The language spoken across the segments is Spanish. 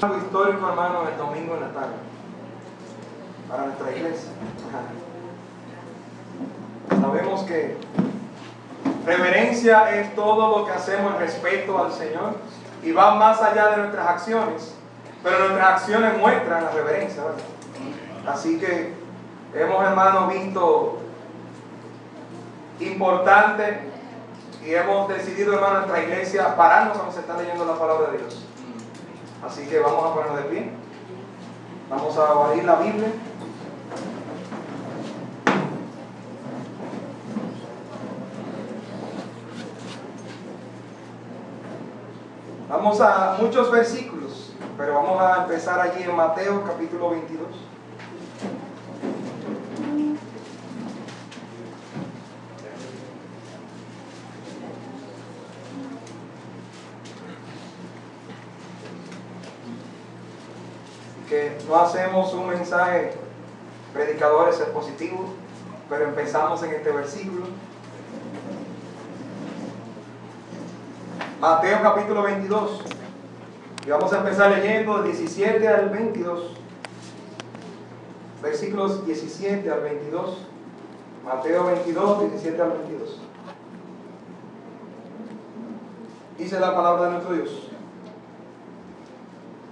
Algo histórico, hermano, el domingo en la tarde para nuestra iglesia. Sabemos que reverencia es todo lo que hacemos en respeto al Señor y va más allá de nuestras acciones, pero nuestras acciones muestran la reverencia, ¿verdad? Así que hemos, hermano, visto importante y hemos decidido, hermano, en nuestra iglesia pararnos cuando se está leyendo la palabra de Dios. Así que vamos a ponernos de pie. Vamos a abrir la Biblia. Vamos a muchos versículos, pero vamos a empezar allí en Mateo capítulo 22. Que no hacemos un mensaje predicadores expositivos, pero empezamos en este versículo. Mateo capítulo 22. Y vamos a empezar leyendo del 17 al 22. Versículos 17 al 22. Mateo 22, 17 al 22. Dice la palabra de nuestro Dios.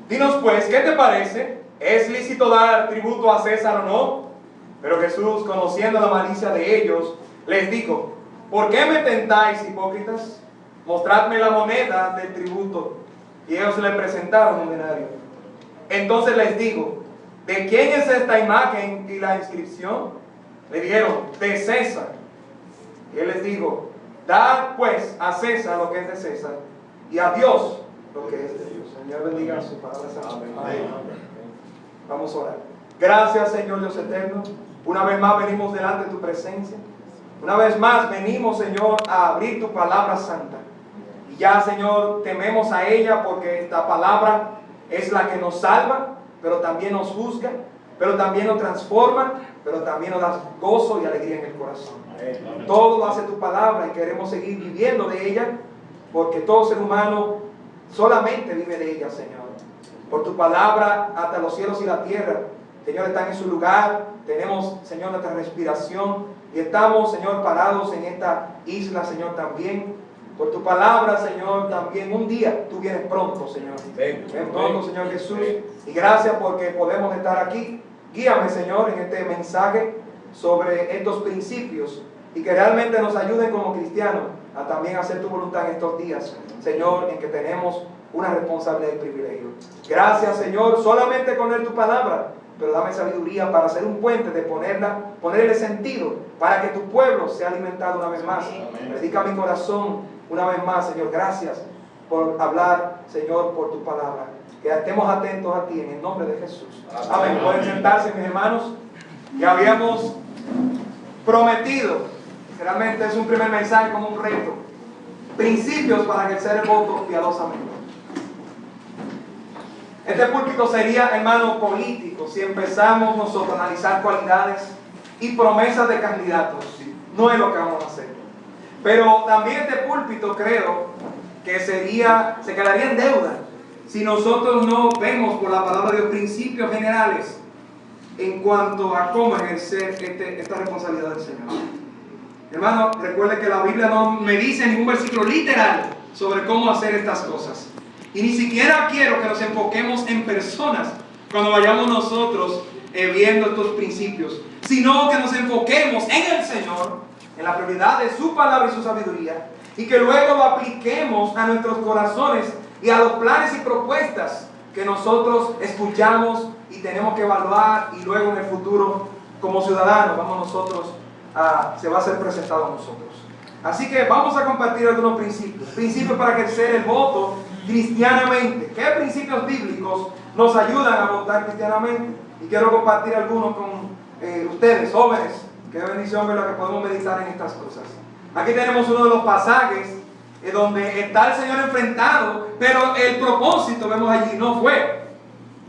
Dinos pues, ¿qué te parece? ¿Es lícito dar tributo a César o no? Pero Jesús, conociendo la malicia de ellos, les dijo: ¿por qué me tentáis, hipócritas? Mostradme la moneda del tributo. Y ellos le presentaron un denario. Entonces les digo: ¿de quién es esta imagen y la inscripción? Le dijeron: de César. Y él les dijo: dad pues a César lo que es de César, y a Dios lo que es de Dios. Señor, bendiga su palabra. Amén. Vamos a orar. Gracias, Señor Dios eterno. Una vez más venimos delante de tu presencia. Una vez más venimos, Señor, a abrir tu palabra santa. Y ya, Señor, tememos a ella, porque esta palabra es la que nos salva, pero también nos juzga, pero también nos transforma, pero también nos da gozo y alegría en el corazón. Todo lo hace tu palabra y queremos seguir viviendo de ella, porque todo ser humano solamente vive de ella, Señor. Por tu palabra, hasta los cielos y la tierra, Señor, están en su lugar. Tenemos, Señor, nuestra respiración. Y estamos, Señor, parados en esta isla, Señor, también. Por tu palabra, Señor, también un día tú vienes pronto, Señor. Ven pronto, Señor Jesús. Y gracias porque podemos estar aquí. Guíame, Señor, en este mensaje sobre estos principios. Y que realmente nos ayuden como cristianos a también hacer tu voluntad en estos días, Señor, en que tenemos una responsabilidad y privilegio. Gracias, Señor, solamente con leer tu palabra, pero dame sabiduría para hacer un puente de ponerle sentido, para que tu pueblo sea alimentado una vez más. Predica mi corazón una vez más, Señor. Gracias por hablar, Señor, por tu palabra. Que estemos atentos a ti en el nombre de Jesús. Amén. Pueden sentarse, mis hermanos. Ya habíamos prometido, realmente es un primer mensaje como un reto, principios para ejercer el voto piadosamente. Este púlpito sería, hermano, político si empezamos nosotros a analizar cualidades y promesas de candidatos. No es lo que vamos a hacer. Pero también este púlpito creo que se quedaría en deuda si nosotros no vemos por la palabra de Dios principios generales en cuanto a cómo ejercer esta responsabilidad del Señor. Hermano, recuerde que la Biblia no me dice ningún versículo literal sobre cómo hacer estas cosas. Y ni siquiera quiero que nos enfoquemos en personas cuando vayamos nosotros viendo estos principios, sino que nos enfoquemos en el Señor, en la prioridad de su palabra y su sabiduría, y que luego lo apliquemos a nuestros corazones y a los planes y propuestas que nosotros escuchamos y tenemos que evaluar, y luego en el futuro, como ciudadanos, se va a ser presentado a nosotros. Así que vamos a compartir algunos principios para ejercer el voto cristianamente. ¿Qué principios bíblicos nos ayudan a votar cristianamente? Y quiero compartir algunos con ustedes, jóvenes. Qué bendición ver lo que podemos meditar en estas cosas. Aquí tenemos uno de los pasajes donde está el Señor enfrentado, pero el propósito, vemos allí, no fue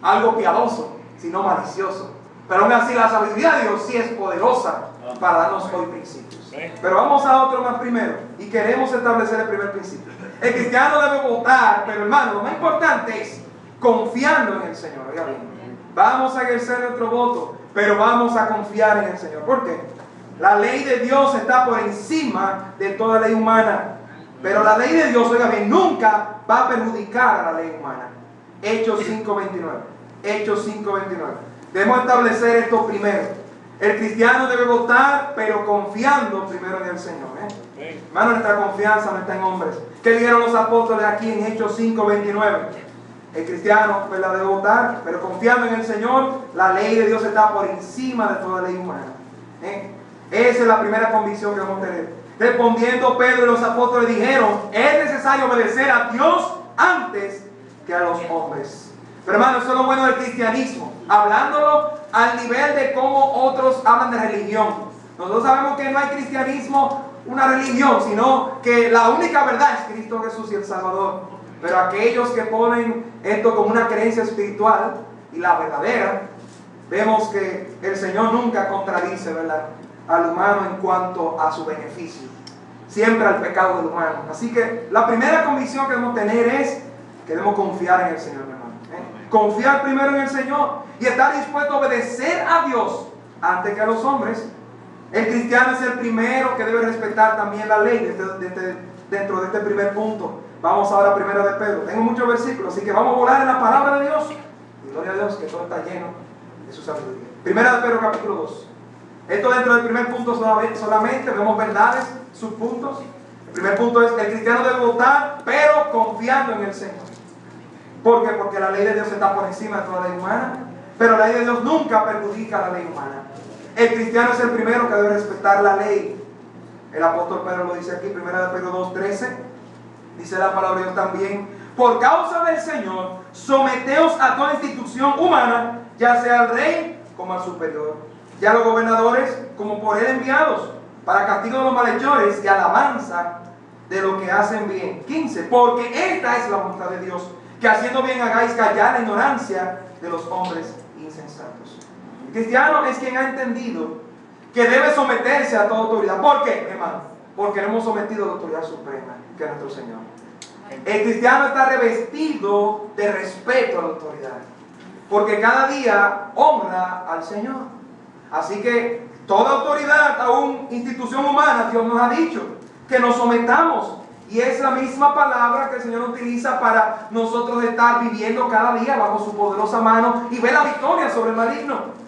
algo piadoso, sino malicioso. Pero aún así la sabiduría de Dios sí es poderosa para darnos hoy principios. Pero vamos a otro más primero, y queremos establecer el primer principio. El cristiano debe votar, pero hermano, lo más importante es confiando en el Señor. Oiga bien, vamos a ejercer nuestro voto, pero vamos a confiar en el Señor. ¿Por qué? La ley de Dios está por encima de toda ley humana. Pero la ley de Dios, oiga bien, nunca va a perjudicar a la ley humana. Hechos 5:29. Hechos 5:29. Debemos establecer esto primero. El cristiano debe votar, pero confiando primero en el Señor. Hermano, nuestra confianza no está en hombres. ¿Qué dijeron los apóstoles aquí en Hechos 5:29? El cristiano debe votar, pero confiando en el Señor. La ley de Dios está por encima de toda ley humana. Esa es la primera convicción que vamos a tener. Respondiendo Pedro y los apóstoles dijeron: es necesario obedecer a Dios antes que a los hombres. Pero hermano, eso es lo bueno del cristianismo, hablándolo al nivel de cómo otros hablan de religión. Nosotros sabemos que no hay cristianismo una religión, sino que la única verdad es Cristo Jesús y el Salvador. Pero aquellos que ponen esto como una creencia espiritual y la verdadera, vemos que el Señor nunca contradice, ¿verdad?, al humano en cuanto a su beneficio, siempre al pecado del humano. Así que la primera convicción que debemos tener es que debemos confiar en el Señor, hermano. Confiar primero en el Señor y estar dispuesto a obedecer a Dios antes que a los hombres. El cristiano es el primero que debe respetar también la ley dentro de este primer punto. Vamos ahora a Primera de Pedro. Tengo muchos versículos, así que vamos a volar en la palabra de Dios. Y gloria a Dios que todo está lleno de su sabiduría. Primera de Pedro capítulo 2. Esto dentro del primer punto solamente vemos verdades, subpuntos. El primer punto es que el cristiano debe votar, pero confiando en el Señor. ¿Por qué? Porque la ley de Dios está por encima de toda ley humana, pero la ley de Dios nunca perjudica a la ley humana. El cristiano es el primero que debe respetar la ley. El apóstol Pedro lo dice aquí, 1 Pedro 2:13. Dice la palabra de Dios también: por causa del Señor, someteos a toda institución humana, ya sea al rey como al superior, ya a los gobernadores como por él enviados, para castigo de los malhechores y alabanza de los que hacen bien. 15. Porque esta es la voluntad de Dios, que haciendo bien hagáis callar la ignorancia de los hombres insensatos. El cristiano es quien ha entendido que debe someterse a toda autoridad. ¿Por qué, hermano? Porque no hemos sometido a la autoridad suprema, que es nuestro Señor. El cristiano está revestido de respeto a la autoridad, porque cada día honra al Señor. Así que toda autoridad, aún institución humana, Dios nos ha dicho que nos sometamos. Y es la misma palabra que el Señor utiliza para nosotros estar viviendo cada día bajo su poderosa mano y ver la victoria sobre el maligno.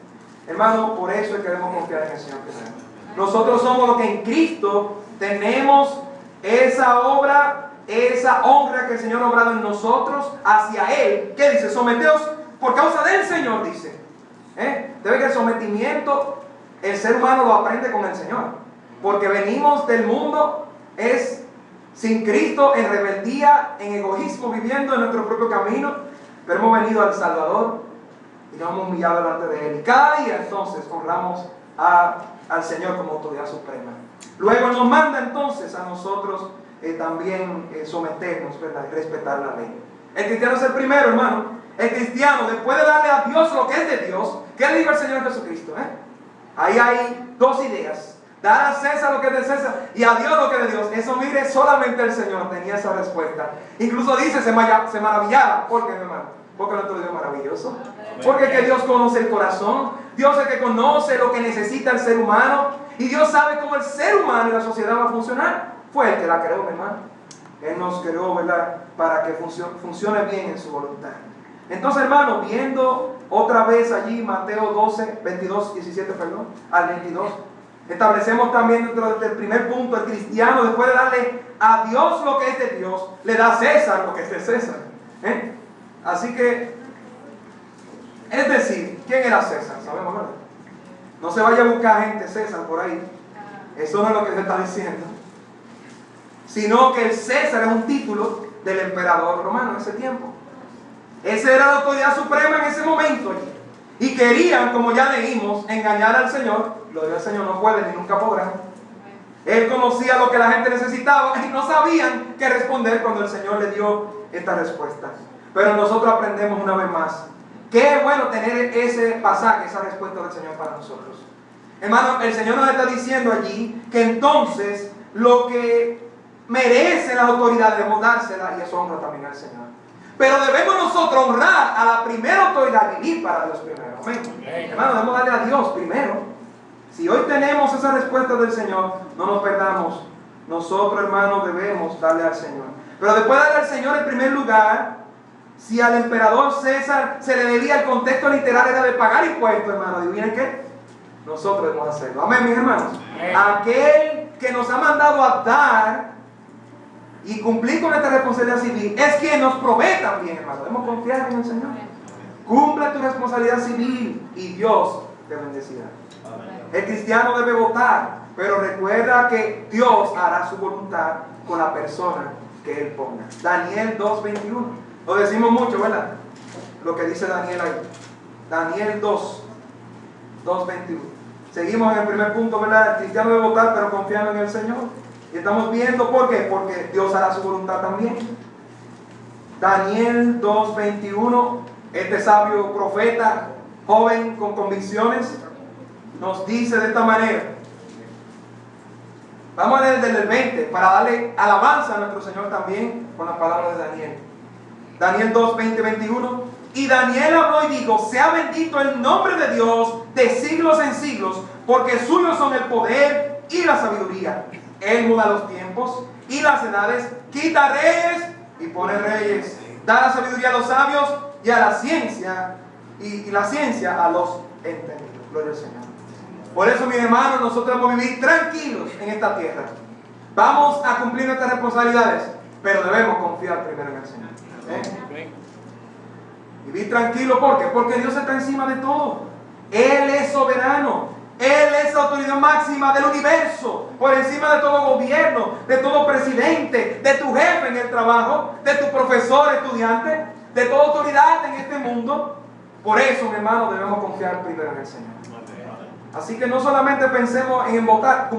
Hermano, por eso es que debemos confiar en el Señor primero. Nosotros somos los que en Cristo tenemos esa obra, esa honra que el Señor ha obrado en nosotros hacia Él. ¿Qué dice? Someteos por causa del Señor, dice. Debe que el sometimiento, el ser humano lo aprende con el Señor. Porque venimos del mundo, es sin Cristo, en rebeldía, en egoísmo, viviendo en nuestro propio camino. Pero hemos venido al Salvador y nos hemos humillado delante de Él. Y cada día entonces honramos al Señor como autoridad suprema. Luego nos manda entonces a nosotros también someternos, ¿verdad?, y respetar la ley. El cristiano es el primero, hermano. El cristiano, después de darle a Dios lo que es de Dios, ¿qué le dijo el Señor Jesucristo? Ahí hay dos ideas. Dar a César lo que es de César y a Dios lo que es de Dios. Eso, mire, solamente el Señor tenía esa respuesta. Incluso dice, se maravillaba. ¿Por qué, hermano? Porque nuestro Dios es maravilloso. Porque es que Dios conoce el corazón. Dios es el que conoce lo que necesita el ser humano. Y Dios sabe cómo el ser humano y la sociedad va a funcionar. Fue el que la creó, hermano. Él nos creó, ¿verdad?, para que funcione bien en su voluntad. Entonces, hermano, viendo otra vez allí Mateo 12, 17, al 22, establecemos también dentro del primer punto: el cristiano, después de darle a Dios lo que es de Dios, le da a César lo que es de César. Así que, es decir, ¿quién era César? Sabemos, ¿verdad? No se vaya a buscar gente César por ahí. Eso no es lo que se está diciendo. Sino que el César es un título del emperador romano en ese tiempo. Esa era la autoridad suprema en ese momento allí. Y querían, como ya leímos, engañar al Señor. Lo del Señor no pueden ni nunca podrán. Él conocía lo que la gente necesitaba y no sabían qué responder cuando el Señor le dio esta respuesta. Pero nosotros aprendemos una vez más. Qué bueno tener ese pasaje, esa respuesta del Señor para nosotros. Hermano, el Señor nos está diciendo allí que entonces lo que merece las autoridades debemos dársela, y eso honra también al Señor. Pero debemos nosotros honrar a la primera autoridad, vivir para Dios primero. Amén. Hermano, debemos darle a Dios primero. Si hoy tenemos esa respuesta del Señor, no nos perdamos. Nosotros, hermanos, debemos darle al Señor. Pero después de darle al Señor en primer lugar, si al emperador César se le debía, el contexto literal era de pagar impuestos, hermano, ¿adivinen qué? Nosotros debemos hacerlo. Amén, mis hermanos. Amén. Aquel que nos ha mandado a dar y cumplir con esta responsabilidad civil es quien nos provee también, hermano. Debemos confiar en el Señor. Cumple tu responsabilidad civil y Dios te bendecirá. El cristiano debe votar, pero recuerda que Dios hará su voluntad con la persona que Él ponga. Daniel 2:21. Lo decimos mucho, ¿verdad? Lo que dice Daniel ahí. Daniel 2:21. Seguimos en el primer punto, ¿verdad? El cristiano debe votar, pero confiando en el Señor. Y estamos viendo por qué. Porque Dios hará su voluntad también. Daniel 2:21. Este sabio profeta, joven con convicciones, nos dice de esta manera. Vamos a leer desde el 20 para darle alabanza a nuestro Señor también con las palabras de Daniel. Daniel 2:20-21. Y Daniel habló y dijo: sea bendito el nombre de Dios de siglos en siglos, porque suyos son el poder y la sabiduría. Él muda los tiempos y las edades, quita reyes y pone reyes, da la sabiduría a los sabios y a la ciencia, y la ciencia a los entendidos. Gloria al Señor. Por eso, mis hermanos, nosotros vamos a vivir tranquilos en esta tierra. Vamos a cumplir nuestras responsabilidades, pero debemos confiar primero en el Señor. Vivir tranquilo, ¿por qué? Porque Dios está encima de todo. Él es soberano. Él es la autoridad máxima del universo, por encima de todo gobierno, de todo presidente, de tu jefe en el trabajo, de tu profesor, estudiante, de toda autoridad en este mundo. Por eso, mi hermano, debemos confiar primero en el Señor. Así que no solamente pensemos en votar,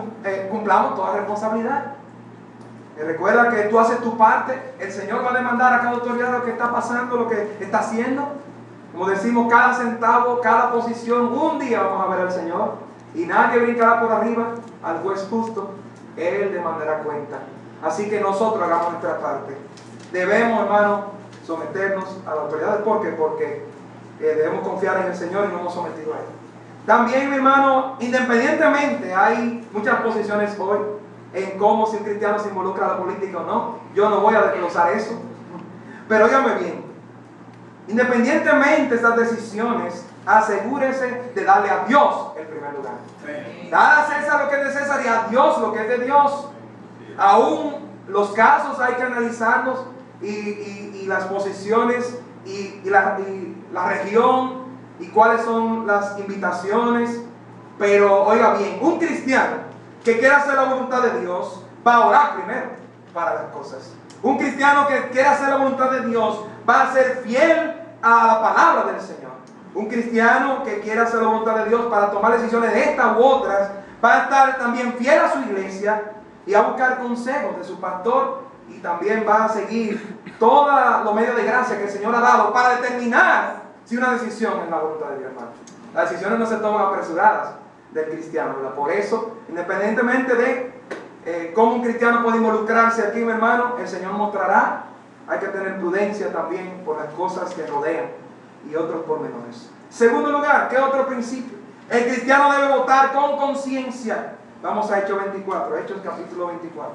cumplamos toda responsabilidad. Recuerda que tú haces tu parte, el Señor va a demandar a cada autoridad lo que está pasando, lo que está haciendo. Como decimos, cada centavo, cada posición, un día vamos a ver al Señor y nadie brincará por arriba al juez justo. Él demandará cuenta. Así que nosotros hagamos nuestra parte. Debemos, hermano, someternos a las autoridades. ¿Por qué? Porque debemos confiar en el Señor y no hemos sometido a Él. También, mi hermano, independientemente, hay muchas posiciones hoy en cómo si un cristiano se involucra a la política o no. Yo no voy a desglosar eso. Pero óigame bien, independientemente de estas decisiones, asegúrese de darle a Dios el primer lugar. Dar a César lo que es de César y a Dios lo que es de Dios. Aún los casos hay que analizarlos y las posiciones y la región y cuáles son las invitaciones. Pero oiga bien, un cristiano que quiera hacer la voluntad de Dios va a orar primero para las cosas. Un cristiano que quiera hacer la voluntad de Dios va a ser fiel a la palabra del Señor. Un cristiano que quiera hacer la voluntad de Dios para tomar decisiones de estas u otras va a estar también fiel a su iglesia y a buscar consejos de su pastor, y también va a seguir todos los medios de gracia que el Señor ha dado para determinar si una decisión es la voluntad de Dios, hermano. Las decisiones no se toman apresuradas del cristiano, ¿verdad? Por eso, independientemente de cómo un cristiano puede involucrarse aquí, mi hermano, el Señor mostrará. Hay que tener prudencia también por las cosas que rodean y otros pormenores. Segundo lugar, ¿qué otro principio? El cristiano debe votar con conciencia. Vamos a Hechos 24, Hechos capítulo 24.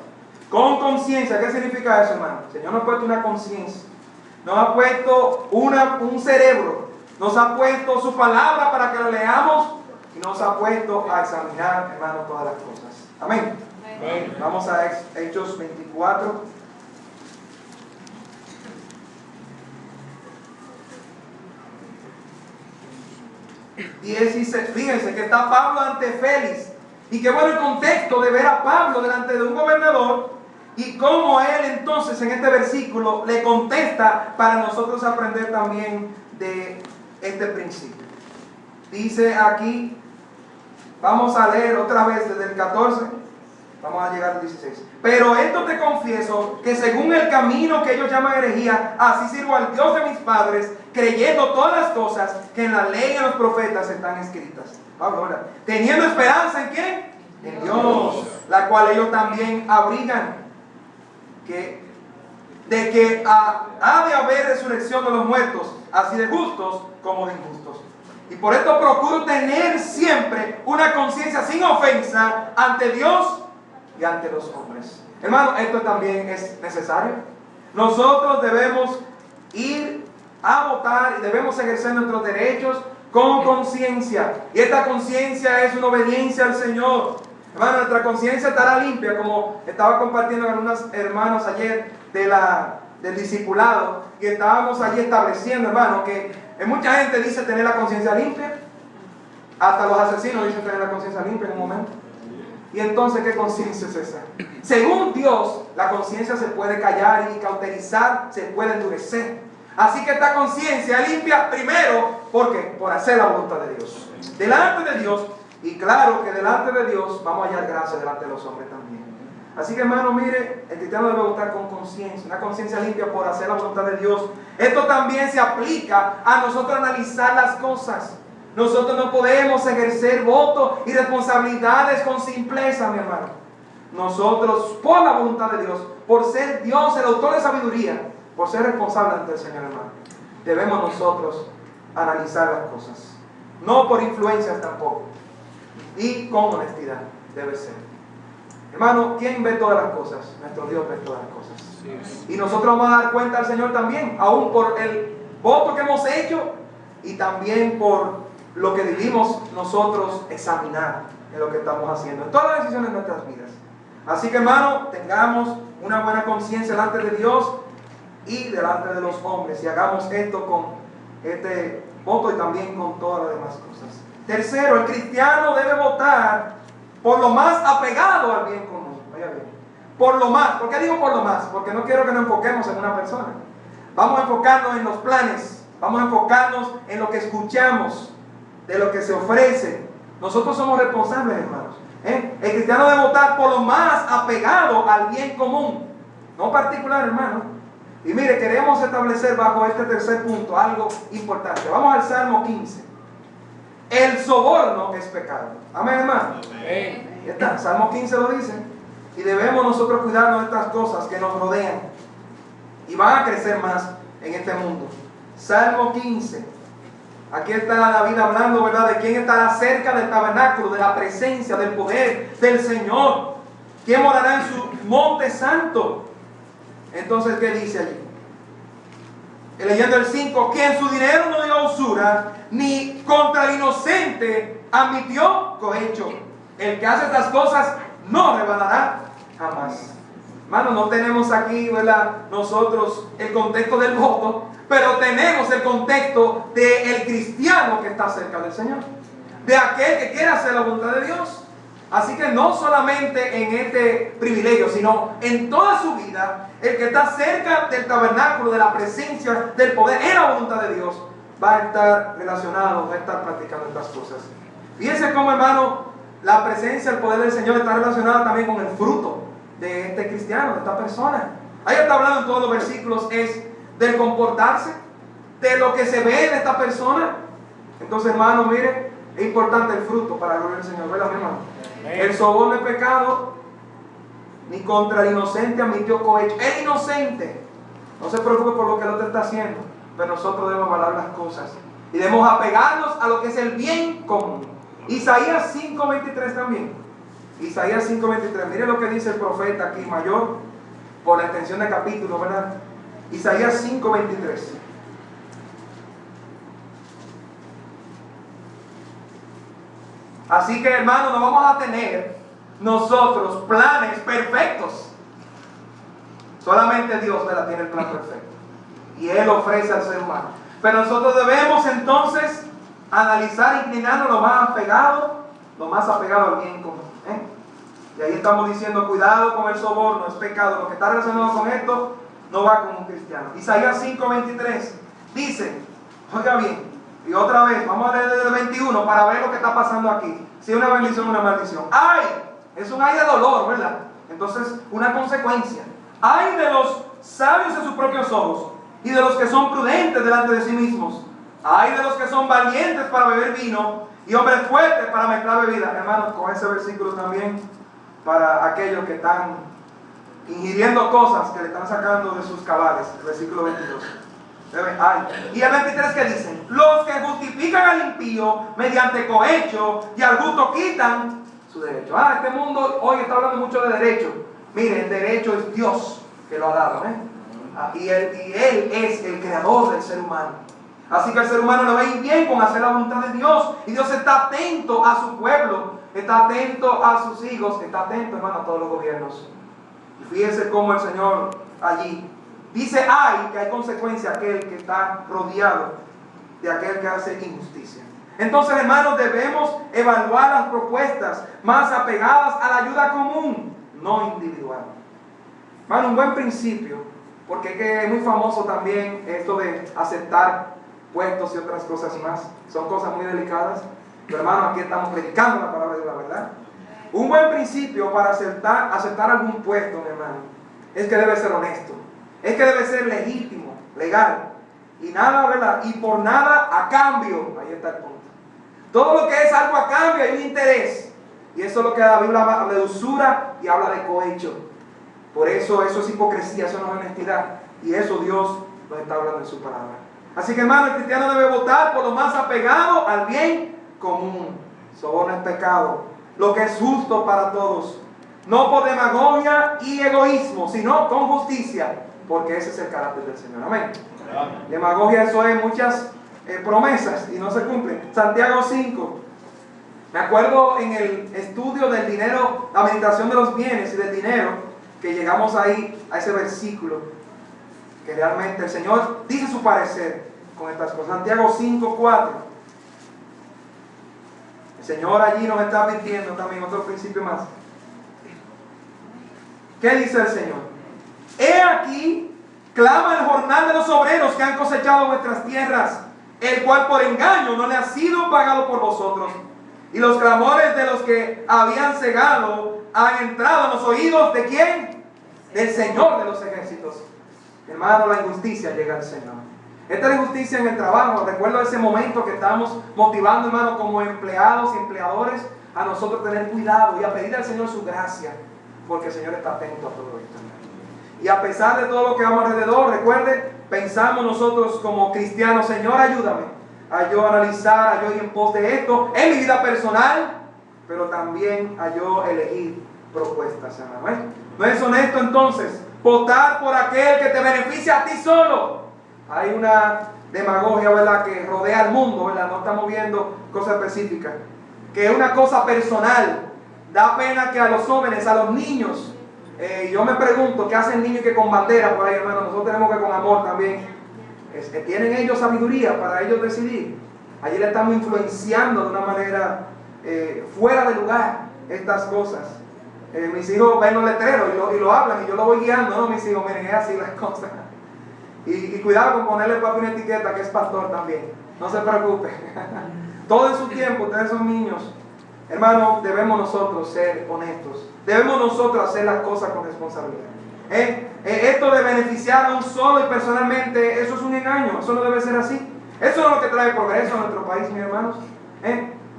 Con conciencia, ¿qué significa eso, hermano? El Señor nos ha puesto una conciencia, nos ha puesto un cerebro, nos ha puesto su palabra para que lo leamos y nos ha puesto a examinar, hermano, todas las cosas. Amén. Amén. Vamos a Hechos 24. Fíjense que está Pablo ante Félix. Y qué bueno el contexto de ver a Pablo delante de un gobernador y cómo él entonces en este versículo le contesta para nosotros aprender también de este principio. Dice aquí, vamos a leer otra vez desde el 14, vamos a llegar al 16. Pero esto te confieso, que según el camino que ellos llaman herejía, así sirvo al Dios de mis padres, creyendo todas las cosas que en la ley y en los profetas están escritas. Pablo, ¿verdad? Teniendo esperanza en ¿quién? En Dios, la cual ellos también abrigan. Que de que ha de haber resurrección de los muertos, así de justos como de injustos. Y por esto procuro tener siempre una conciencia sin ofensa ante Dios y ante los hombres. Hermano, esto también es necesario. Nosotros debemos ir a votar y debemos ejercer nuestros derechos con conciencia. Y esta conciencia es una obediencia al Señor. Hermano, nuestra conciencia estará limpia, como estaba compartiendo con unos hermanos ayer del discipulado, y estábamos allí estableciendo, hermano, que mucha gente dice tener la conciencia limpia. Hasta los asesinos dicen tener la conciencia limpia en un momento. Y entonces, ¿qué conciencia es esa? Según Dios, la conciencia se puede callar y cauterizar, se puede endurecer. Así que esta conciencia limpia primero, ¿por qué? Por hacer la voluntad de Dios. Delante de Dios, y claro que delante de Dios vamos a hallar gracia delante de los hombres también. Así que, hermano, mire, el cristiano debe votar con conciencia, una conciencia limpia por hacer la voluntad de Dios. Esto también se aplica a nosotros analizar las cosas. Nosotros no podemos ejercer votos y responsabilidades con simpleza, mi hermano. Nosotros, por la voluntad de Dios, por ser Dios el autor de sabiduría, por ser responsable ante el Señor, hermano, debemos nosotros analizar las cosas. No por influencias tampoco. Y con honestidad debe ser. Hermano, ¿quién ve todas las cosas? Nuestro Dios ve todas las cosas. Y nosotros vamos a dar cuenta al Señor también, aún por el voto que hemos hecho y también por lo que debimos nosotros examinar en lo que estamos haciendo, en todas las decisiones de nuestras vidas. Así que, hermano, tengamos una buena conciencia delante de Dios y delante de los hombres, y hagamos esto con este voto y también con todas las demás cosas. Tercero, el cristiano debe votar por lo más apegado al bien común. Vaya bien. Por lo más. ¿Por qué digo por lo más? Porque no quiero que nos enfoquemos en una persona. Vamos a enfocarnos en los planes. Vamos a enfocarnos en lo que escuchamos, de lo que se ofrece. Nosotros somos responsables, hermanos. El cristiano debe votar por lo más apegado al bien común, no particular, hermano. Y mire, queremos establecer bajo este tercer punto algo importante. Vamos al Salmo 15. El soborno es pecado. Amén, hermano. Amén. Ya está, Salmo 15 lo dice. Y debemos nosotros cuidarnos de estas cosas que nos rodean y van a crecer más en este mundo. Salmo 15. Aquí está David hablando, ¿verdad?, de quién estará cerca del tabernáculo, de la presencia, del poder del Señor. ¿Quién morará en su monte santo? Entonces, ¿qué dice allí? Leyendo el 5, que en su dinero no dio usura, ni contra el inocente admitió cohecho. El que hace estas cosas no revelará jamás. Hermano, no tenemos aquí, ¿verdad?, nosotros el contexto del voto, pero tenemos el contexto del cristiano que está cerca del Señor, de aquel que quiere hacer la voluntad de Dios. Así que no solamente en este privilegio, sino en toda su vida, el que está cerca del tabernáculo, de la presencia, del poder, en la voluntad de Dios, va a estar relacionado, va a estar practicando estas cosas. Fíjense cómo, hermano, la presencia, el poder del Señor está relacionado también con el fruto de este cristiano, de esta persona. Ahí está hablando en todos los versículos, es del comportarse, de lo que se ve de esta persona. Entonces, hermano, mire, es importante el fruto para la gloria del Señor, ¿verdad, mi hermano? El soborno es pecado, ni contra el inocente admitió cohecho. El inocente, no se preocupe por lo que el otro está haciendo, pero nosotros debemos valorar las cosas y debemos apegarnos a lo que es el bien común. Isaías 5:23 también. Isaías 5:23, mire lo que dice el profeta aquí, mayor por la extensión de capítulo, ¿verdad? Isaías 5:23. Así que, hermano, no vamos a tener nosotros planes perfectos. Solamente Dios, ¿verdad?, tiene el plan perfecto. Y Él ofrece al ser humano. Pero nosotros debemos entonces analizar, inclinarnos lo más apegado al bien común. Y ahí estamos diciendo, cuidado con el soborno, es pecado. Lo que está relacionado con esto no va con un cristiano. Isaías 5:23 dice, oiga bien, y otra vez, vamos a leer desde el 21 para ver lo que está pasando aquí. Si es una bendición o una maldición. ¡Ay! Es un ay de dolor, ¿verdad? Entonces, una consecuencia. ¡Ay de los sabios en sus propios ojos! Y de los que son prudentes delante de sí mismos. ¡Ay de los que son valientes para beber vino! Y hombres fuertes para mezclar bebidas. Hermanos, con ese versículo también, para aquellos que están ingiriendo cosas que le están sacando de sus cabales. El versículo 22. Y el 23 que dicen: los que justifican al impío mediante cohecho y al justo quitan su derecho. Este mundo hoy está hablando mucho de derecho. Miren, el derecho es Dios que lo ha dado, y Él es el creador del ser humano. Así que el ser humano le va a ir bien con hacer la voluntad de Dios. Y Dios está atento a su pueblo, está atento a sus hijos, está atento, hermano, a todos los gobiernos. Y fíjense cómo el Señor allí dice: que hay consecuencia aquel que está rodeado de aquel que hace injusticia. Entonces, hermanos, debemos evaluar las propuestas más apegadas a la ayuda común, no individual. Hermano, un buen principio, porque es muy famoso también esto de aceptar puestos y otras cosas más. Son cosas muy delicadas. Pero, hermano, aquí estamos predicando la palabra de la verdad. Un buen principio para aceptar algún puesto, mi hermano, es que debe ser honesto. Es que debe ser legítimo, legal. Y nada, ¿verdad? Y por nada a cambio. Ahí está el punto. Todo lo que es algo a cambio hay un interés. Y eso es lo que la Biblia habla de usura y habla de cohecho. Por eso es hipocresía, eso no es honestidad. Y eso Dios nos está hablando en su palabra. Así que, hermano, el cristiano debe votar por lo más apegado al bien común. Soborno es pecado. Lo que es justo para todos. No por demagogia y egoísmo, sino con justicia. Porque ese es el carácter del Señor. Amén. Demagogia, eso es muchas promesas y no se cumplen. Santiago 5. Me acuerdo en el estudio del dinero, la meditación de los bienes y del dinero, que llegamos ahí a ese versículo, que realmente el Señor dice su parecer con estas cosas. Santiago 5:4. El Señor allí nos está advirtiendo también otro principio más. ¿Qué dice el Señor? He aquí, clama el jornal de los obreros que han cosechado vuestras tierras, el cual por engaño no le ha sido pagado por vosotros. Y los clamores de los que habían cegado han entrado en los oídos ¿de quién? Del Señor de los ejércitos. Hermano, la injusticia llega al Señor. Esta es la injusticia en el trabajo. Recuerdo ese momento que estamos motivando, hermano, como empleados y empleadores, a nosotros tener cuidado y a pedir al Señor su gracia, porque el Señor está atento a todo esto. Y a pesar de todo lo que vamos alrededor, recuerde, pensamos nosotros como cristianos: Señor, ayúdame a yo analizar, a yo ir en pos de esto en mi vida personal, pero también a yo elegir propuestas, hermano. ¿No es honesto entonces votar por aquel que te beneficia a ti solo? Hay una demagogia, ¿verdad?, que rodea al mundo, ¿verdad? No estamos viendo cosas específicas, que es una cosa personal. Da pena que a los jóvenes, a los niños, yo me pregunto, ¿qué hacen niños que con bandera por ahí, hermano? Nosotros tenemos que con amor también. ¿Tienen ellos sabiduría para ellos decidir? Allí le estamos influenciando de una manera fuera de lugar estas cosas. Mis hijos ven los letreros y lo hablan y yo lo voy guiando. No, mis hijos, miren, es así las cosas. Y cuidado con ponerle papi una etiqueta que es pastor también. No se preocupe. Todo en su tiempo, ustedes son niños. Hermano, debemos nosotros ser honestos. Debemos nosotros hacer las cosas con responsabilidad. Esto de beneficiar a un solo y personalmente, eso es un engaño. Eso no debe ser así. Eso no es lo que trae progreso a nuestro país, mis hermanos.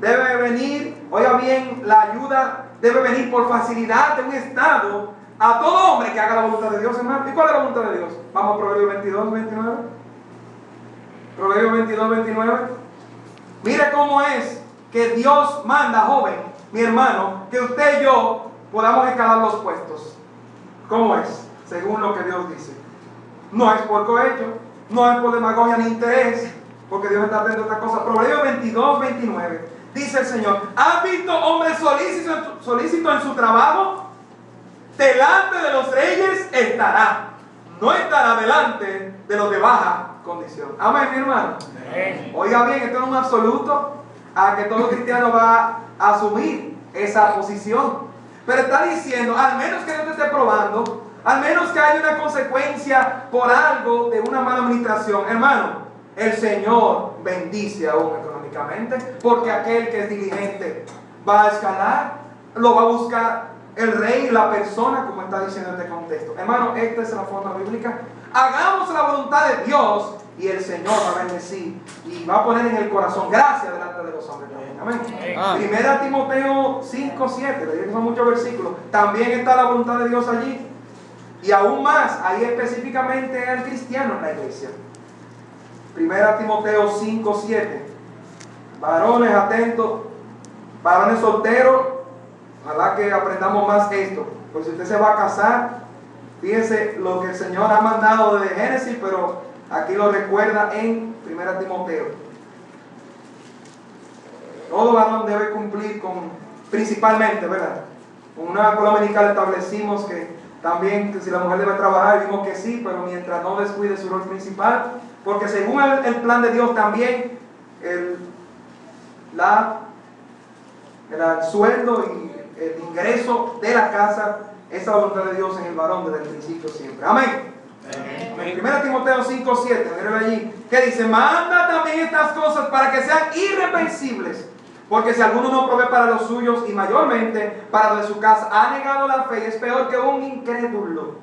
Debe venir, oiga bien, la ayuda debe venir por facilidad de un Estado a todo hombre que haga la voluntad de Dios, hermano. ¿Y cuál es la voluntad de Dios? Vamos a Proverbios 22:29. Proverbios 22:29. Mire cómo es que Dios manda, joven, mi hermano, que usted y yo podamos escalar los puestos. ¿Cómo es? Según lo que Dios dice. No es por cohecho, no es por demagogia ni interés, porque Dios está atento a estas cosas. Proverbios 22:29. Dice el Señor: ¿has visto hombre solícito en su trabajo? Delante de los reyes estará, no estará delante de los de baja condición. Amén, mi hermano. Oiga bien, esto no es un absoluto a que todo cristiano va a asumir esa posición. Pero está diciendo, al menos que Dios te esté probando, al menos que haya una consecuencia por algo de una mala administración, hermano, el Señor bendice aún económicamente, porque aquel que es diligente va a escalar, lo va a buscar el rey, la persona, como está diciendo este contexto. Hermano, esta es la forma bíblica. Hagamos la voluntad de Dios y el Señor va a bendecir y va a poner en el corazón gracia delante de los hombres también. Amén. Primera Timoteo 5:7, le digo que son muchos versículos. También está la voluntad de Dios allí. Y aún más, ahí específicamente al cristiano en la iglesia. 1 Timoteo 5:7. Varones atentos, varones solteros, ojalá que aprendamos más esto. Pues si usted se va a casar, fíjense lo que el Señor ha mandado desde Génesis, pero aquí lo recuerda en 1 Timoteo. Todo varón debe cumplir principalmente, ¿verdad? Con una escuela dominical establecimos que también que si la mujer debe trabajar, vimos que sí, pero mientras no descuide su rol principal, porque según el plan de Dios también, el sueldo y el ingreso de la casa es la voluntad de Dios en el varón desde el principio siempre. Amén. Amén. 1 Timoteo 5:7, mírenlo allí, que dice: manda también estas cosas para que sean irreprensibles, porque si alguno no provee para los suyos y mayormente para los de su casa, ha negado la fe y es peor que un incrédulo.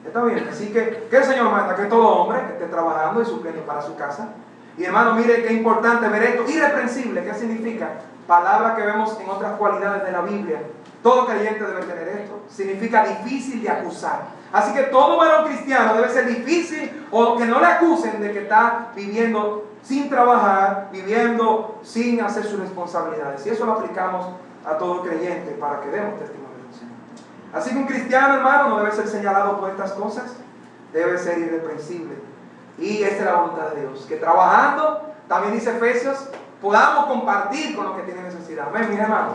¿Está bien? Así que el Señor manda que todo hombre esté trabajando y supliendo para su casa. Y hermano, mire qué importante ver esto. Irreprensible, ¿qué significa? Palabra que vemos en otras cualidades de la Biblia. Todo creyente debe tener esto. Significa difícil de acusar. Así que todo varón cristiano debe ser difícil, o que no le acusen de que está viviendo sin trabajar, viviendo sin hacer sus responsabilidades. Y eso lo aplicamos a todo creyente para que demos testimonio del Señor. Así que un cristiano, hermano, no debe ser señalado por estas cosas, debe ser irreprensible. Y esta es la voluntad de Dios, que trabajando, también dice Efesios, podamos compartir con los que tienen necesidad. Amén, mis hermanos.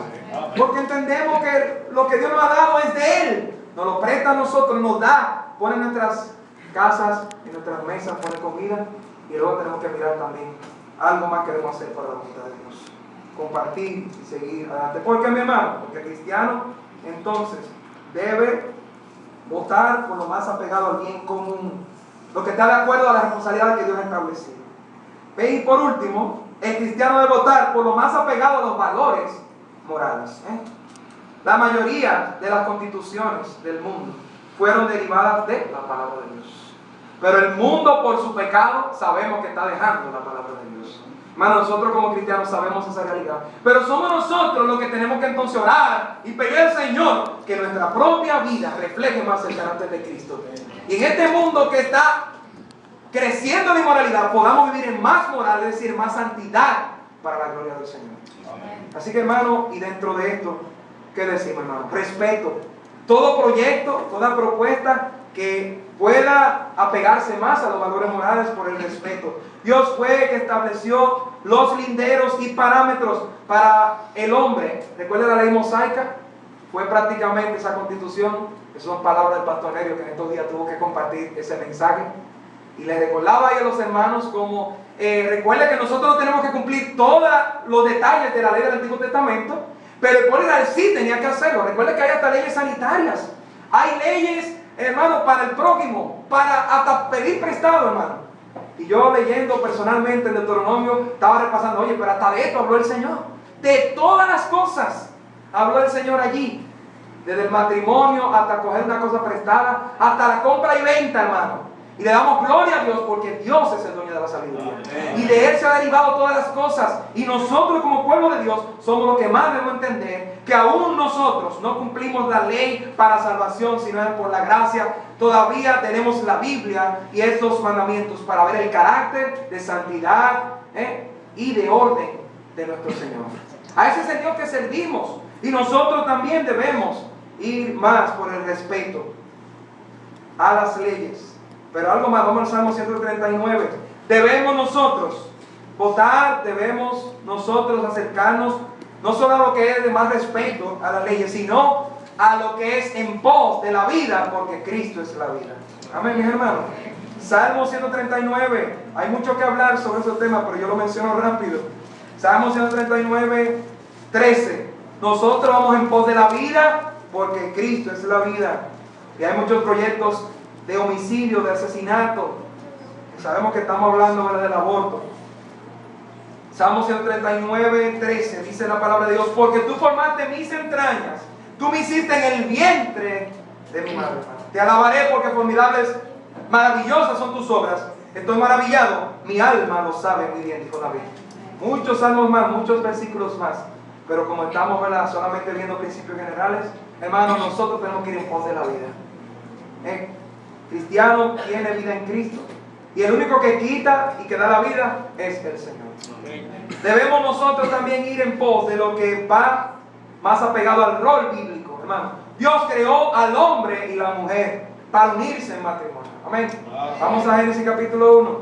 Porque entendemos que lo que Dios nos ha dado es de Él. Nos lo presta a nosotros, nos da, pone en nuestras casas, en nuestras mesas, pone comida. Y luego tenemos que mirar también algo más que debemos hacer para la voluntad de Dios. Compartir y seguir adelante. ¿Por qué, mi hermano? Porque el cristiano, entonces, debe votar por lo más apegado al bien común, lo que está de acuerdo a las responsabilidades que Dios ha establecido. Y por último, el cristiano debe votar por lo más apegado a los valores morales. La mayoría de las constituciones del mundo fueron derivadas de la palabra de Dios. Pero el mundo, por su pecado, sabemos que está dejando la palabra de Dios. Hermano, nosotros como cristianos sabemos esa realidad. Pero somos nosotros los que tenemos que entonces orar y pedir al Señor que nuestra propia vida refleje más el carácter de Cristo. Y en este mundo que está creciendo la inmoralidad, podamos vivir en más moral, es decir, más santidad para la gloria del Señor. Amén. Así que, hermano, y dentro de esto, ¿qué decimos, hermano? Respeto. Todo proyecto, toda propuesta que pueda apegarse más a los valores morales por el respeto. Dios fue que estableció los linderos y parámetros para el hombre. ¿Recuerda la ley mosaica? Fue prácticamente esa constitución. Esas son palabras del pastor Nerio, que en estos días tuvo que compartir ese mensaje. Y les recordaba ahí a los hermanos como, recuerda que nosotros tenemos que cumplir todos los detalles de la ley del Antiguo Testamento, pero el pueblo de Israel sí tenía que hacerlo. Recuerda que hay hasta leyes sanitarias. Hay leyes, hermano, para el prójimo, para hasta pedir prestado, hermano. Y yo leyendo personalmente el Deuteronomio, estaba repasando, oye, pero hasta de esto habló el Señor. De todas las cosas habló el Señor allí. Desde el matrimonio hasta coger una cosa prestada, hasta la compra y venta, hermano. Y le damos gloria a Dios porque Dios es el dueño de la sabiduría. Amén. Y de Él se ha derivado todas las cosas. Y nosotros como pueblo de Dios somos los que más debemos entender que aún nosotros no cumplimos la ley para salvación, sino por la gracia. Todavía tenemos la Biblia y estos mandamientos para ver el carácter de santidad y de orden de nuestro Señor. A ese Señor que servimos. Y nosotros también debemos ir más por el respeto a las leyes. Pero algo más, vamos al Salmo 139. Debemos nosotros votar, debemos nosotros acercarnos no solo a lo que es de más respeto a las leyes, sino a lo que es en pos de la vida, porque Cristo es la vida. Amén, mis hermanos. Salmo 139, hay mucho que hablar sobre ese tema, pero yo lo menciono rápido. Salmo 139, 13. Nosotros vamos en pos de la vida, porque Cristo es la vida. Y hay muchos proyectos de homicidio, de asesinato. Sabemos que estamos hablando del aborto. Salmo 139, 13, dice la palabra de Dios: porque tú formaste mis entrañas, tú me hiciste en el vientre de mi madre. Te alabaré porque formidables, maravillosas son tus obras. Estoy maravillado, mi alma lo sabe muy bien, dijo David. Muchos salmos más, muchos versículos más. Pero como estamos, ¿verdad?, solamente viendo principios generales, hermanos, nosotros tenemos que ir en pos de la vida. cristiano tiene vida en Cristo. Y el único que quita y que da la vida es el Señor. Debemos nosotros también ir en pos de lo que va más apegado al rol bíblico, hermano. Dios creó al hombre y la mujer para unirse en matrimonio. Amén. Vamos a Génesis capítulo 1.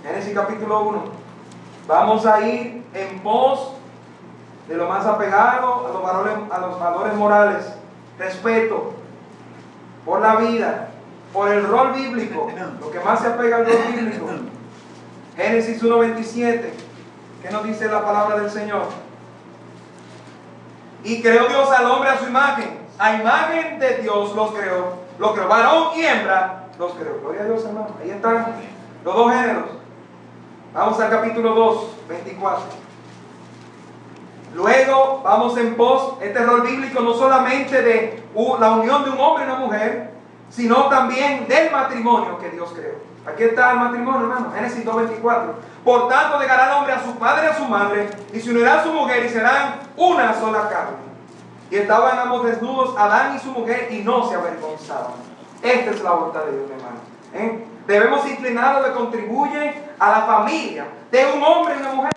Génesis capítulo 1. Vamos a ir en pos de lo más apegado a los valores morales. Respeto por la vida, por el rol bíblico, lo que más se apega al rol bíblico. Génesis 1:27. ¿Qué nos dice la palabra del Señor? Y creó Dios al hombre a su imagen. A imagen de Dios los creó. Lo creó varón y hembra. Los creó. Gloria a Dios, hermano. Ahí están los dos géneros. Vamos al capítulo 2, 24. Luego vamos en pos, este rol bíblico no solamente de la unión de un hombre y una mujer, sino también del matrimonio que Dios creó. Aquí está el matrimonio, hermano. Génesis 2:24. Por tanto, dejará el hombre a su padre y a su madre, y se unirá a su mujer, y serán una sola carne. Y estaban ambos desnudos, Adán y su mujer, y no se avergonzaban. Esta es la voluntad de Dios, hermano. Debemos inclinar lo que contribuye a la familia de un hombre y una mujer,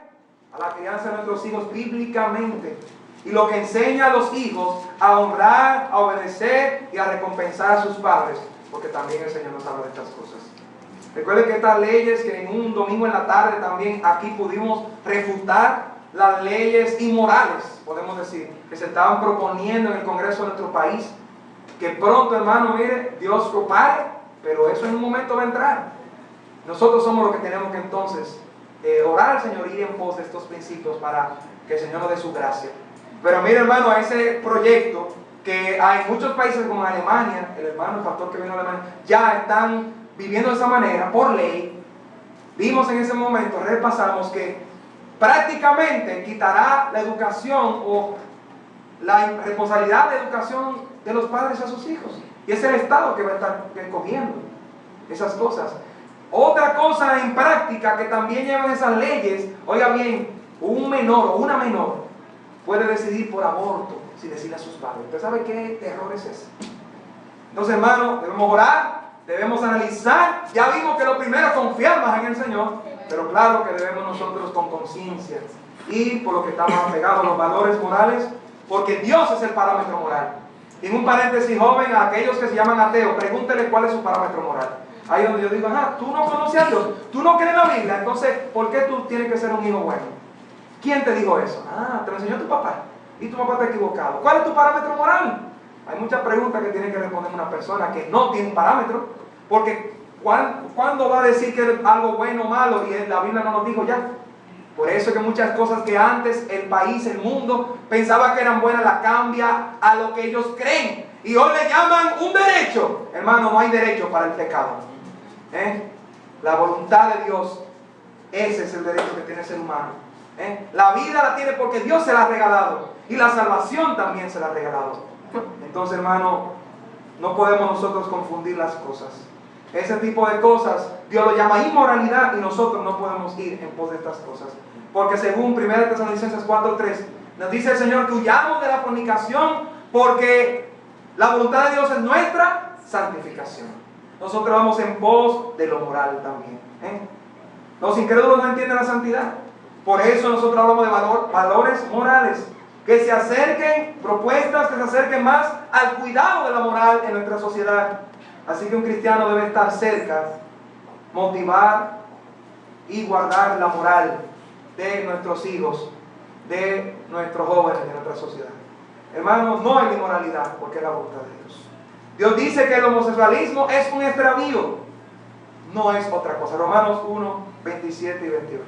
a la crianza de nuestros hijos bíblicamente, y lo que enseña a los hijos a honrar, a obedecer y a recompensar a sus padres, porque también el Señor nos habla de estas cosas. Recuerden que estas leyes, que en un domingo en la tarde también aquí pudimos refutar las leyes inmorales, podemos decir, que se estaban proponiendo en el Congreso de nuestro país, que pronto, hermano, mire, Dios lo pare, pero eso en un momento va a entrar. Nosotros somos los que tenemos que entonces orar al Señor y ir en pos de estos principios para que el Señor nos dé su gracia. Pero mire, hermano, a ese proyecto que hay muchos países como Alemania, el pastor que vino de Alemania, ya están viviendo de esa manera, por ley. Vimos en ese momento, repasamos que prácticamente quitará la educación o la responsabilidad de educación de los padres a sus hijos. Y es el Estado que va a estar recogiendo esas cosas. Otra cosa en práctica que también llevan esas leyes, oiga bien, un menor o una menor puede decidir por aborto sin decirle a sus padres. ¿Usted sabe qué terror es ese? Entonces, hermano, debemos orar, debemos analizar. Ya vimos que lo primero es confiar más en el Señor, pero claro que debemos nosotros con conciencia y por lo que estamos apegados a los valores morales, porque Dios es el parámetro moral. Y en un paréntesis, joven, a aquellos que se llaman ateos, pregúntele cuál es su parámetro moral. Ahí donde yo digo, tú no conoces a Dios, tú no crees en la Biblia, entonces, ¿por qué tú tienes que ser un hijo bueno? ¿Quién te dijo eso? Te lo enseñó tu papá. Y tu papá está equivocado. ¿Cuál es tu parámetro moral? Hay muchas preguntas que tiene que responder una persona que no tiene un parámetro. Porque ¿cuándo va a decir que es algo bueno o malo? Y la Biblia no nos dijo ya. Por eso es que muchas cosas que antes el país, el mundo, pensaba que eran buenas, las cambia a lo que ellos creen. Y hoy le llaman un derecho. Hermano, no hay derecho para el pecado. La voluntad de Dios, ese es el derecho que tiene el ser humano. La vida la tiene porque Dios se la ha regalado. Y la salvación también se la ha regalado. Entonces, hermano, no podemos nosotros confundir las cosas. Ese tipo de cosas, Dios lo llama inmoralidad y nosotros no podemos ir en pos de estas cosas. Porque según 1 Tesalonicenses 4:3, nos dice el Señor que huyamos de la fornicación porque la voluntad de Dios es nuestra santificación. Nosotros vamos en pos de lo moral también. Los incrédulos no entienden la santidad. Por eso nosotros hablamos de valores morales. Que se acerquen, propuestas que se acerquen más al cuidado de la moral en nuestra sociedad. Así que un cristiano debe estar cerca, motivar y guardar la moral de nuestros hijos, de nuestros jóvenes, de nuestra sociedad. Hermanos, no hay inmoralidad porque es la voluntad de Dios. Dios dice que el homosexualismo es un extravío, no es otra cosa. Romanos 1, 27 y 28.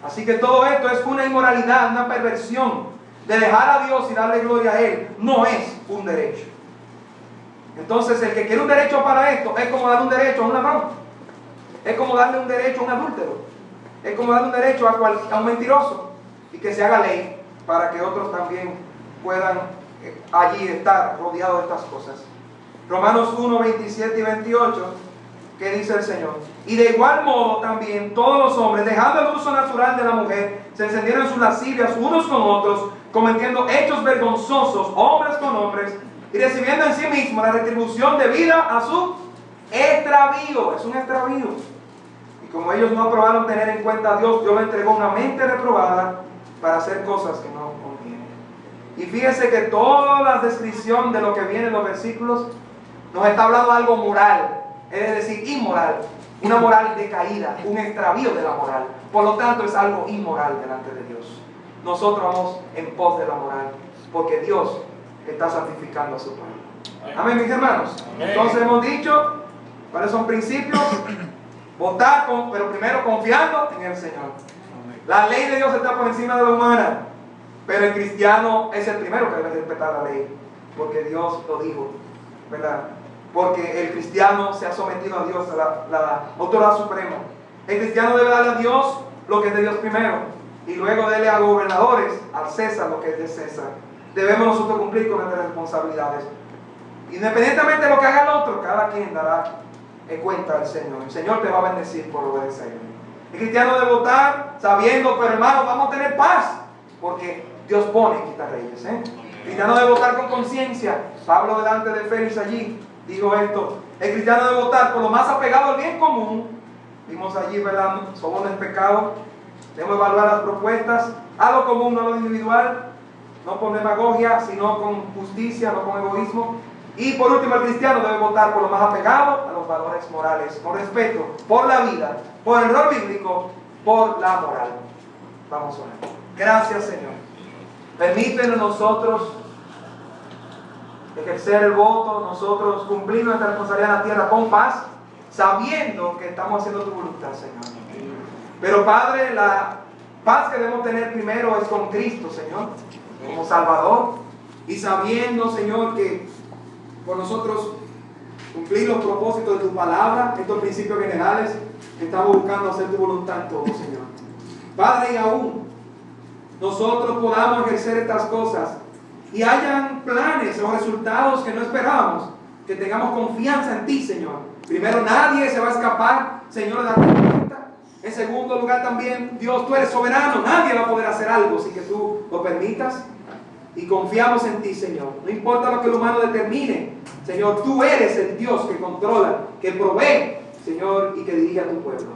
Así que todo esto es una inmoralidad, una perversión de dejar a Dios y darle gloria a Él. No es un derecho. Entonces, el que quiere un derecho para esto es como darle un derecho a un ladrón. Es como darle un derecho a un adúltero. Es como darle un derecho a un mentiroso. Y que se haga ley para que otros también puedan allí estar rodeados de estas cosas. Romanos 1, 27 y 28. ¿Qué dice el Señor? Y de igual modo también todos los hombres, dejando el uso natural de la mujer, se encendieron en sus lascivias unos con otros, cometiendo hechos vergonzosos, hombres con hombres, y recibiendo en sí mismo la retribución debida a su extravío. Es un extravío. Y como ellos no aprobaron tener en cuenta a Dios, Dios le entregó una mente reprobada para hacer cosas que no convienen. Y fíjese que toda la descripción de lo que viene en los versículos nos está hablando de algo moral, es decir, inmoral. Una moral decaída, un extravío de la moral. Por lo tanto, es algo inmoral delante de Dios. Nosotros vamos en pos de la moral, porque Dios está santificando a su pueblo. Amén, mis hermanos. Entonces hemos dicho cuáles son principios. Votar, pero primero confiando en el Señor. La ley de Dios está por encima de la humana, pero el cristiano es el primero que debe respetar la ley, porque Dios lo dijo, ¿verdad? Porque el cristiano se ha sometido a Dios, a la autoridad suprema. El cristiano debe darle a Dios lo que es de Dios primero, y luego darle a gobernadores, al César, lo que es de César. Debemos nosotros cumplir con nuestras responsabilidades. Independientemente de lo que haga el otro, cada quien dará cuenta al Señor. El Señor te va a bendecir por obedecerle. El cristiano debe votar sabiendo, pero hermano, vamos a tener paz, porque Dios pone y quita reyes. El cristiano debe votar con conciencia. Pablo delante de Félix allí dijo esto: el cristiano debe votar por lo más apegado al bien común. Vimos allí, ¿verdad? Somos del pecado. Debemos evaluar las propuestas a lo común, no a lo individual, no con demagogia, sino con justicia, no con egoísmo. Y por último, el cristiano debe votar por lo más apegado a los valores morales, con respeto por la vida, por el rol bíblico, por la moral. Vamos a orar. Gracias, Señor. Permítenos nosotros ejercer el voto, nosotros cumplir nuestra responsabilidad en la tierra con paz, sabiendo que estamos haciendo tu voluntad, Señor. Pero, Padre, la paz que debemos tener primero es con Cristo, Señor, como Salvador, y sabiendo, Señor, que por nosotros cumplir los propósitos de tu palabra, estos principios generales, estamos buscando hacer tu voluntad en todo, Señor. Padre, y aún nosotros podamos ejercer estas cosas y hayan planes o resultados que no esperábamos, que tengamos confianza en ti, Señor. Primero, nadie se va a escapar, Señor, de darte cuenta. En segundo lugar, también, Dios, tú eres soberano, nadie va a poder hacer algo sin que tú lo permitas. Y confiamos en ti, Señor. No importa lo que el humano determine, Señor, tú eres el Dios que controla, que provee, Señor, y que dirige a tu pueblo.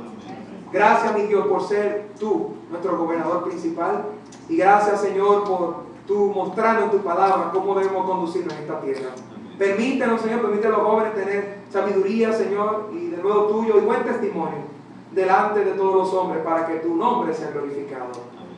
Gracias, mi Dios, por ser tú nuestro gobernador principal. Y gracias, Señor, por tú mostrarnos en tu palabra cómo debemos conducirnos en esta tierra. Permítenos, Señor, permite a los jóvenes tener sabiduría, Señor, y de nuevo tuyo y buen testimonio delante de todos los hombres para que tu nombre sea glorificado.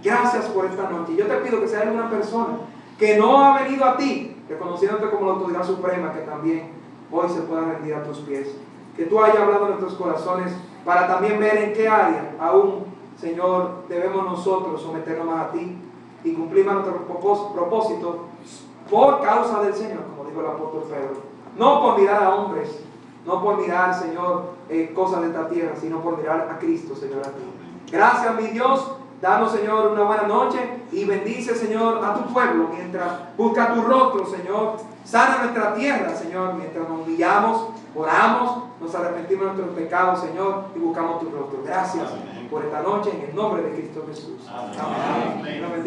Gracias por esta noche. Yo te pido que sea alguna persona que no ha venido a ti, reconociéndote como la autoridad suprema, que también hoy se pueda rendir a tus pies. Que tú hayas hablado en nuestros corazones para también ver en qué área aún, Señor, debemos nosotros someternos más a ti y cumplir más nuestro propósito por causa del Señor, como dijo el apóstol Pedro. No por mirar a hombres, no por mirar, Señor, cosas de esta tierra, sino por mirar a Cristo, Señor, a ti. Gracias, mi Dios. Danos, Señor, una buena noche y bendice, Señor, a tu pueblo mientras busca tu rostro, Señor. Sana nuestra tierra, Señor, mientras nos humillamos, oramos, nos arrepentimos de nuestros pecados, Señor, y buscamos tu rostro. Gracias por esta noche en el nombre de Cristo Jesús. Amén. Amén.